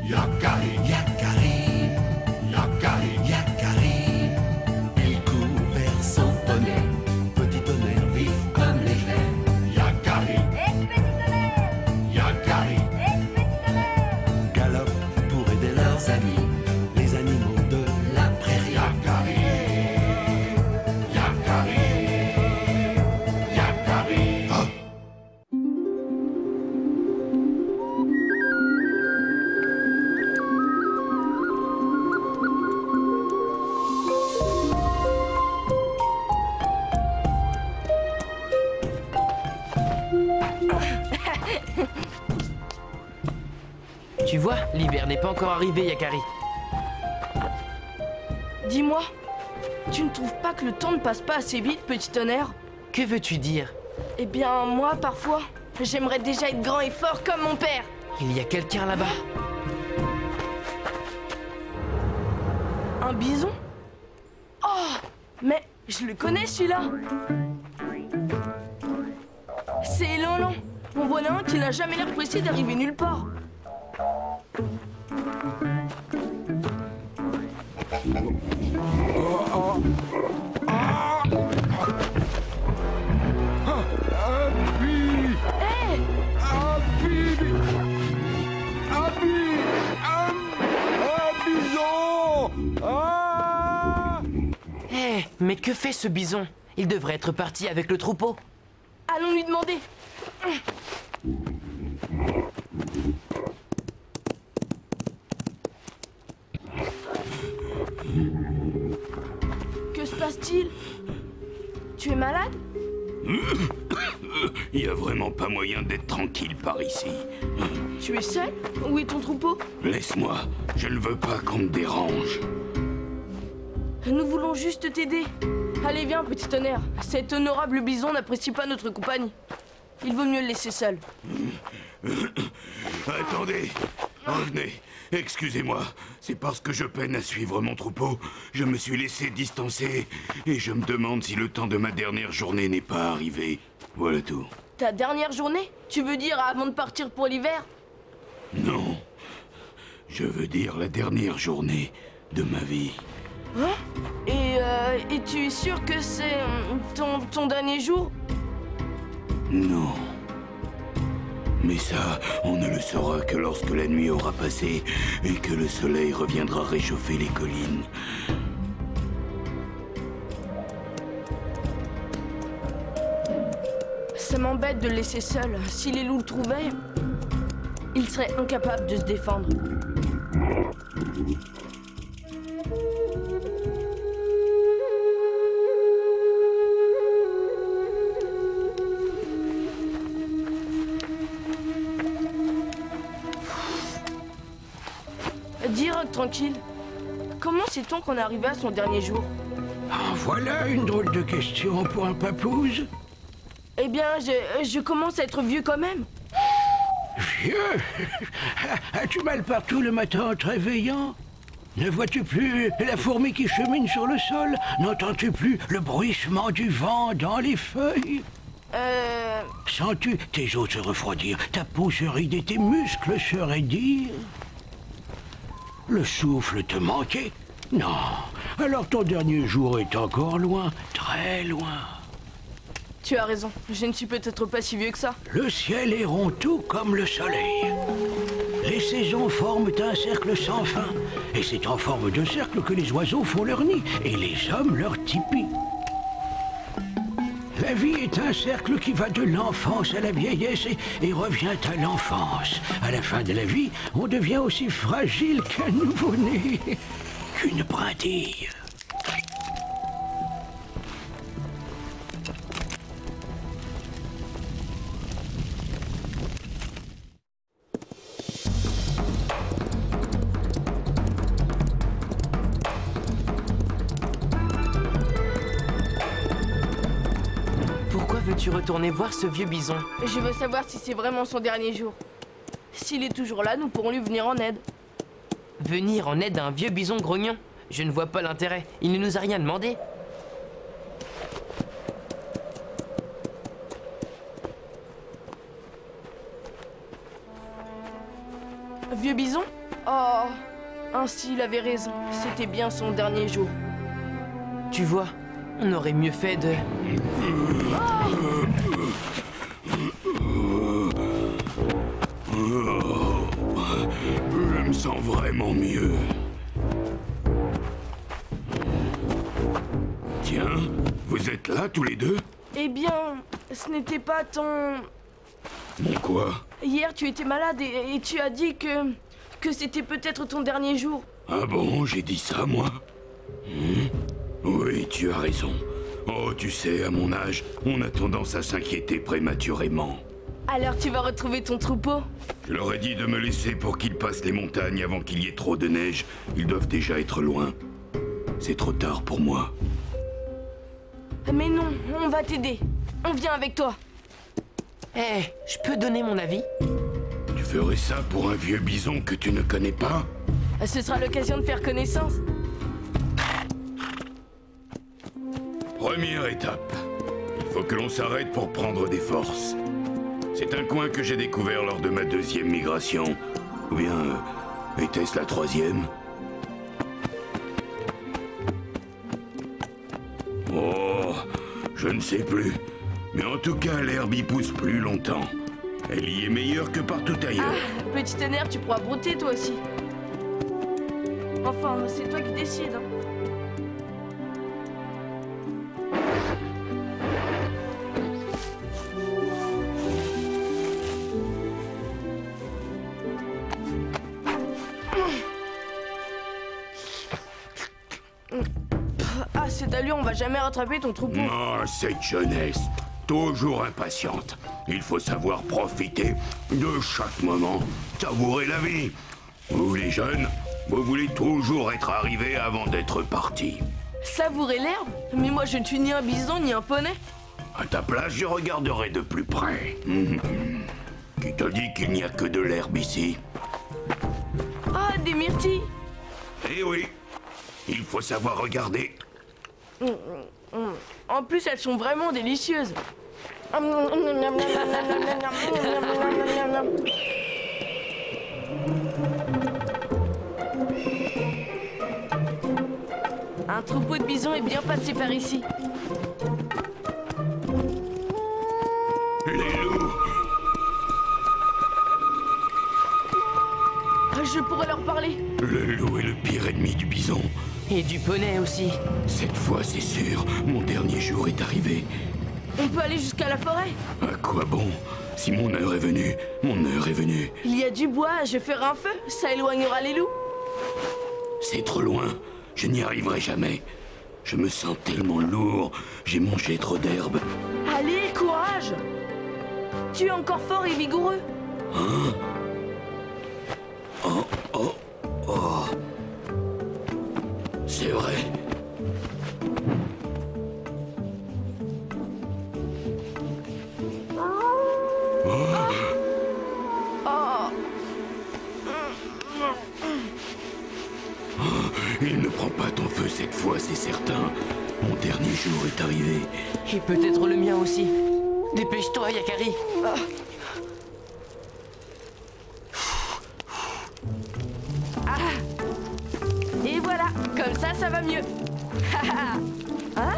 Yakari, Yakari, Yakari, Yakari. Il court vers son poney, petit tonnerre vif comme l'éclair. Yakari, Yakari, galope pour aider leurs amis, les animaux de la prairie. Yakari, Yakari, Yakari. Oh. Tu vois, l'hiver n'est pas encore arrivé, Yakari. Dis-moi, tu ne trouves pas que le temps ne passe pas assez vite, petit tonnerre? Que veux-tu dire? Eh bien, moi, parfois, j'aimerais déjà être grand et fort comme mon père. Il y a quelqu'un là-bas. Un bison? Oh, mais je le connais, celui-là. C'est Lon. On voit un qui n'a jamais l'air pressé d'arriver nulle part. Hé, mais que fait ce bison? Il devrait être parti avec le troupeau. Allons lui demander. Que se passe-t-il? Tu es malade? Il y a vraiment pas moyen d'être tranquille par ici. Tu es seul? Où est ton troupeau? Laisse-moi, je ne veux pas qu'on me dérange. Nous voulons juste t'aider. Allez, viens, petit tonnerre. Cet honorable bison n'apprécie pas notre compagnie. Il vaut mieux le laisser seul. Attendez, revenez. Excusez-moi, c'est parce que je peine à suivre mon troupeau. Je me suis laissé distancer et je me demande si le temps de ma dernière journée n'est pas arrivé. Voilà tout. Ta dernière journée? Tu veux dire avant de partir pour l'hiver? Non, je veux dire la dernière journée de ma vie. Hein? Et tu es sûr que c'est ton dernier jour? Non. Mais ça, on ne le saura que lorsque la nuit aura passé et que le soleil reviendra réchauffer les collines. Ça m'embête de le laisser seul. Si les loups le trouvaient, il serait incapable de se défendre. Dire tranquille. Comment sait-on qu'on est arrivé à son dernier jour? Ah, voilà une drôle de question pour un papouze. Eh bien, je commence à être vieux quand même. Vieux? As-tu mal partout le matin en te réveillant? Ne vois-tu plus la fourmi qui chemine sur le sol? N'entends-tu plus le bruissement du vent dans les feuilles? Sens-tu tes os se refroidir, ta peau se rider, tes muscles se raidir? Le souffle te manquait? Non. Alors ton dernier jour est encore loin, très loin. Tu as raison, je ne suis peut-être pas si vieux que ça. Le ciel est rond tout comme le soleil. Les saisons forment un cercle sans fin. Et c'est en forme de cercle que les oiseaux font leur nid et les hommes leur tipi. La vie est un cercle qui va de l'enfance à la vieillesse et revient à l'enfance. À la fin de la vie, on devient aussi fragile qu'un nouveau-né, qu'une brindille. Pourquoi veux-tu retourner voir ce vieux bison? Je veux savoir si c'est vraiment son dernier jour. S'il est toujours là, nous pourrons lui venir en aide. Venir en aide à un vieux bison grognon? Je ne vois pas l'intérêt. Il ne nous a rien demandé. Vieux bison? Oh, ainsi il avait raison. C'était bien son dernier jour. Tu vois, on aurait mieux fait de... Je me sens vraiment mieux. Tiens, vous êtes là tous les deux? Eh bien, ce n'était pas ton... Bon quoi? Hier, tu étais malade et tu as dit que c'était peut-être ton dernier jour. Ah bon, j'ai dit ça, moi? Oui, tu as raison. Oh, tu sais, à mon âge, on a tendance à s'inquiéter prématurément. Alors tu vas retrouver ton troupeau? Je leur ai dit de me laisser pour qu'ils passent les montagnes avant qu'il y ait trop de neige. Ils doivent déjà être loin. C'est trop tard pour moi. Mais non, on va t'aider. On vient avec toi. Eh, je peux donner mon avis? Tu ferais ça pour un vieux bison que tu ne connais pas? Ce sera l'occasion de faire connaissance. Première étape. Il faut que l'on s'arrête pour prendre des forces. C'est un coin que j'ai découvert lors de ma 2e migration. Ou bien, était-ce la 3e? Oh, je ne sais plus. Mais en tout cas, l'herbe y pousse plus longtemps. Elle y est meilleure que partout ailleurs. Ah, petit tonnerre, tu pourras brouter toi aussi. Enfin, c'est toi qui décides. Hein. Ah, cette allure, on va jamais rattraper ton troupeau. Oh, cette jeunesse, toujours impatiente. Il faut savoir profiter de chaque moment, savourer la vie. Vous les jeunes, vous voulez toujours être arrivés avant d'être partis. Savourer l'herbe? Mais moi je ne suis ni un bison ni un poney. À ta place, je regarderai de plus près. Qui t'a dit qu'il n'y a que de l'herbe ici? Ah, des myrtilles. Eh oui, il faut savoir regarder. En plus, elles sont vraiment délicieuses. Un troupeau de bisons est bien passé par ici. Les loups. Je pourrais leur parler. Le loup est le pire ennemi du bison. Et du poney aussi. Cette fois, c'est sûr, mon dernier jour est arrivé. On peut aller jusqu'à la forêt. À quoi bon? Si mon heure est venue, mon heure est venue. Il y a du bois, je ferai un feu. Ça éloignera les loups. C'est trop loin. Je n'y arriverai jamais. Je me sens tellement lourd. J'ai mangé trop d'herbe. Allez, courage. Tu es encore fort et vigoureux. Hein? Oh, oh, oh. C'est vrai. Il ne prend pas ton feu cette fois, c'est certain. Mon dernier jour est arrivé. Et peut-être le mien aussi. Dépêche-toi, Yakari. Et voilà, comme ça va mieux. Hein?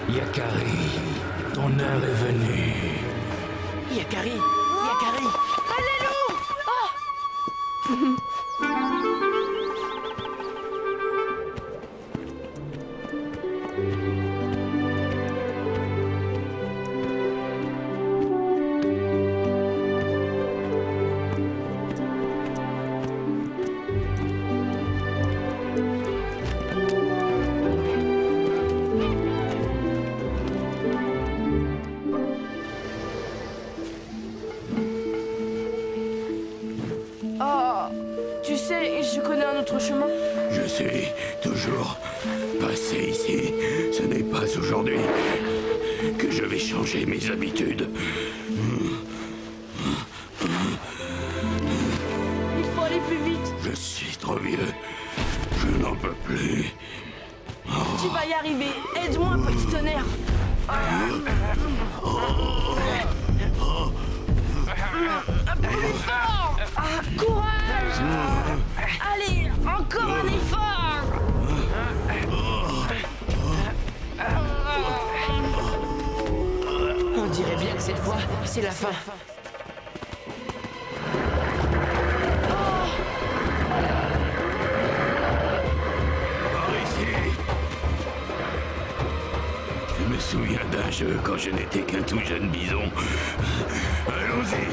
Yakari, ton heure est venue. Yakari, Yakari. Allez, loup! Oh, tu sais, je connais un autre chemin. Je sais, toujours. Passer ici, ce n'est pas aujourd'hui que je vais changer mes habitudes. arriver. Aide-moi, petit tonnerre. Plus fort. Courage. Allez, encore un effort. On dirait bien que cette fois, c'est la fin. Par ici. Je me souviens d'un jeu quand je n'étais qu'un tout jeune bison. Allons-y.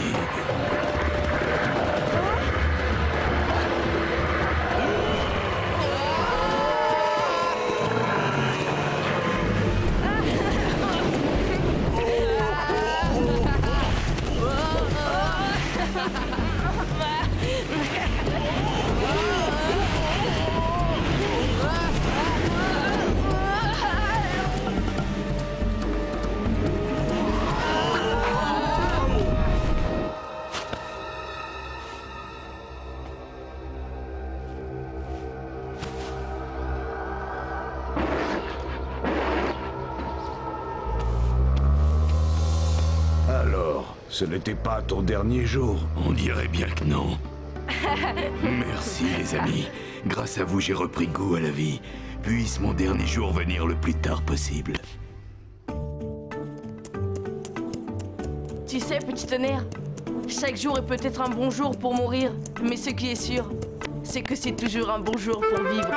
Alors, ce n'était pas ton dernier jour. On dirait bien que non. Merci les amis. Grâce à vous, j'ai repris goût à la vie. Puisse mon dernier jour venir le plus tard possible. Tu sais, petit tonnerre, chaque jour est peut-être un bon jour pour mourir, mais ce qui est sûr, c'est que c'est toujours un bon jour pour vivre.